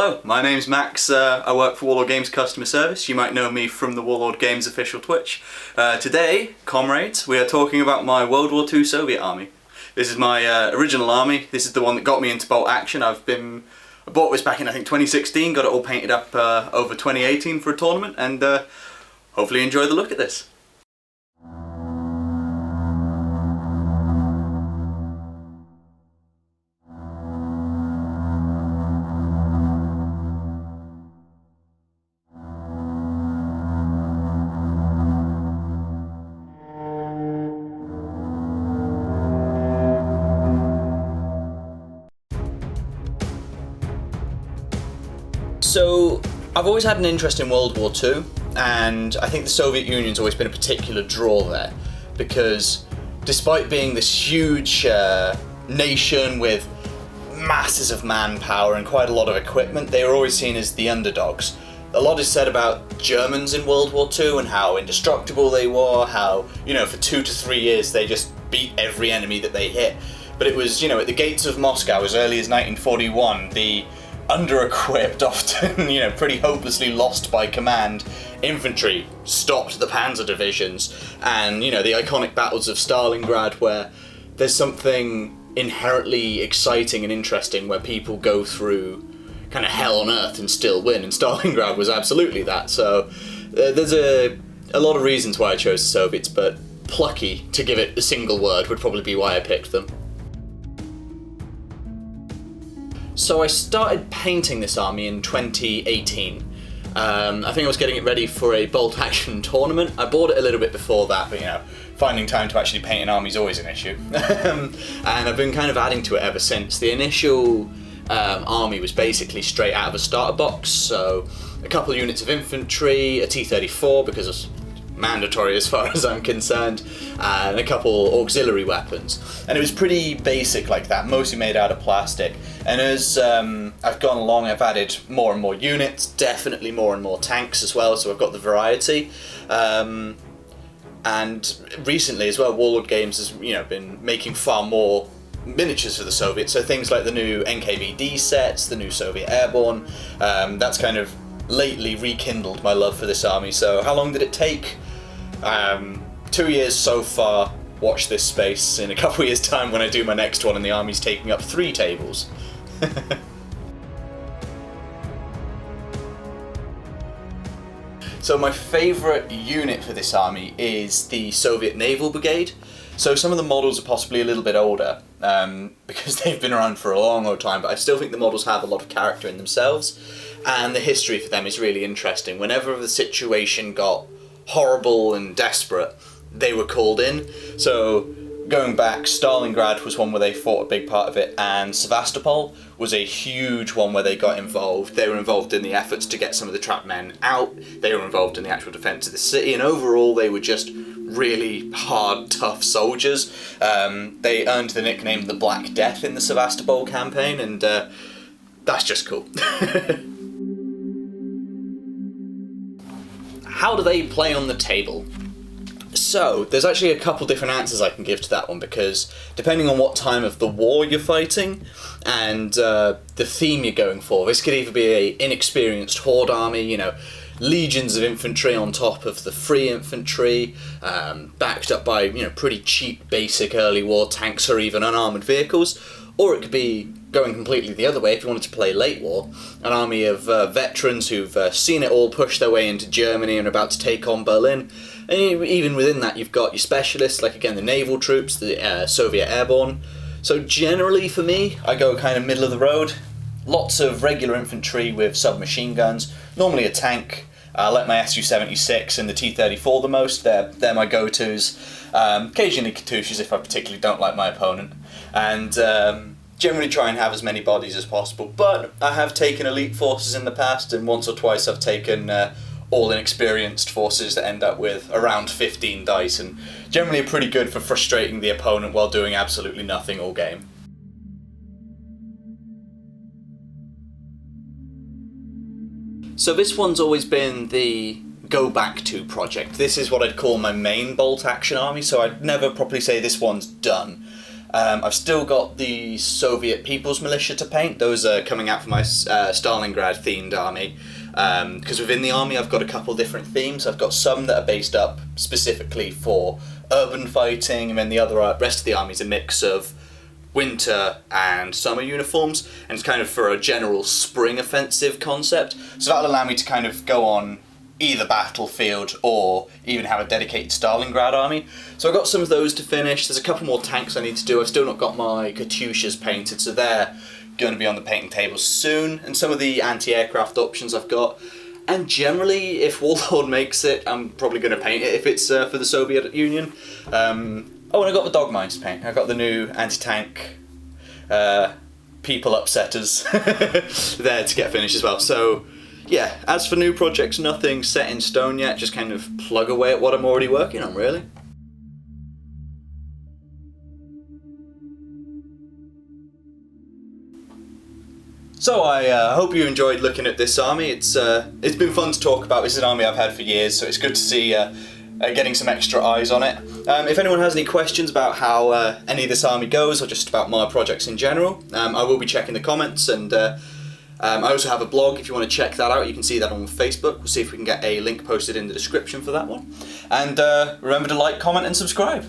Hello, my name's Max. I work for Warlord Games Customer Service. You might know me from the Warlord Games official Twitch. Today, comrades, we are talking about my World War II Soviet army. This is my original army. This is the one that got me into bolt action. I bought this back in, I think, 2016, got it all painted up over 2018 for a tournament, and hopefully enjoy the look at this. So, I've always had an interest in World War II, and I think the Soviet Union's always been a particular draw there, because despite being this huge nation with masses of manpower and quite a lot of equipment, they were always seen as the underdogs. A lot is said about Germans in World War II and how indestructible they were, how, for 2 to 3 years they just beat every enemy that they hit. But it was, at the gates of Moscow as early as 1941, the under-equipped, often, pretty hopelessly lost by command infantry stopped the panzer divisions, and, the iconic battles of Stalingrad, where there's something inherently exciting and interesting where people go through kind of hell on earth and still win, and Stalingrad was absolutely that. So there's a lot of reasons why I chose the Soviets, but plucky, to give it a single word, would probably be why I picked them. So I started painting this army in 2018. I think I was getting it ready for a bolt action tournament. I bought it a little bit before that, but finding time to actually paint an army is always an issue. And I've been kind of adding to it ever since. The initial army was basically straight out of a starter box, so a couple of units of infantry, a T-34 because it's mandatory as far as I'm concerned, and a couple auxiliary weapons. And it was pretty basic like that, mostly made out of plastic. And as I've gone along, I've added more and more units, definitely more and more tanks as well, so I've got the variety. And recently as well, Warlord Games has been making far more miniatures for the Soviets, so things like the new NKVD sets, the new Soviet Airborne, that's kind of lately rekindled my love for this army. So how long did it take? 2 years so far. Watch this space. In a couple of years' time, when I do my next one and the army's taking up 3 tables. So my favourite unit for this army is the Soviet Naval Brigade. So some of the models are possibly a little bit older, because they've been around for a long time, but I still think the models have a lot of character in themselves, and the history for them is really interesting. Whenever the situation got horrible and desperate, they were called in. So going back, Stalingrad was one where they fought a big part of it, and Sevastopol was a huge one where they got involved. They were involved in the efforts to get some of the trapped men out, they were involved in the actual defence of the city, and overall they were just really hard, tough soldiers. They earned the nickname the Black Death in the Sevastopol campaign, and that's just cool. How do they play on the table? So, there's actually a couple different answers I can give to that one, because depending on what time of the war you're fighting and the theme you're going for, this could either be an inexperienced horde army, legions of infantry on top of the free infantry, backed up by pretty cheap basic early war tanks or even unarmoured vehicles, or it could be going completely the other way if you wanted to play late war, an army of veterans who've seen it all, push their way into Germany and are about to take on Berlin. And even within that you've got your specialists, like again the naval troops, the Soviet Airborne. So generally for me, I go kind of middle of the road. Lots of regular infantry with submachine guns, normally a tank. I like my Su-76 and the T-34 the most. They're my go-tos. Occasionally Katyushas if I particularly don't like my opponent. And generally try and have as many bodies as possible. But I have taken elite forces in the past, and once or twice I've taken all inexperienced forces that end up with around 15 dice, and generally pretty good for frustrating the opponent while doing absolutely nothing all game. So this one's always been the go back to project. This is what I'd call my main bolt action army, so I'd never properly say this one's done. I've still got the Soviet People's Militia to paint. Those are coming out for my Stalingrad themed army. Because within the army I've got a couple different themes. I've got some that are based up specifically for urban fighting, and then the rest of the army is a mix of winter and summer uniforms, and it's kind of for a general spring offensive concept. So that'll allow me to kind of go on either battlefield or even have a dedicated Stalingrad army. So I've got some of those to finish. There's a couple more tanks I need to do. I've still not got my Katyushas painted, so they're going to be on the painting table soon, and some of the anti-aircraft options I've got. And generally, if Warlord makes it, I'm probably going to paint it if it's for the Soviet Union. Oh, and I got the dog mines to paint. I got the new anti-tank people upsetters there to get finished as well. So yeah, as for new projects, nothing set in stone yet. Just kind of plug away at what I'm already working on, really. So I hope you enjoyed looking at this army. It's been fun to talk about. This is an army I've had for years, so it's good to see getting some extra eyes on it. If anyone has any questions about how any of this army goes, or just about my projects in general, I will be checking the comments, and I also have a blog if you want to check that out. You can see that on Facebook. We'll see if we can get a link posted in the description for that one. And remember to like, comment and subscribe.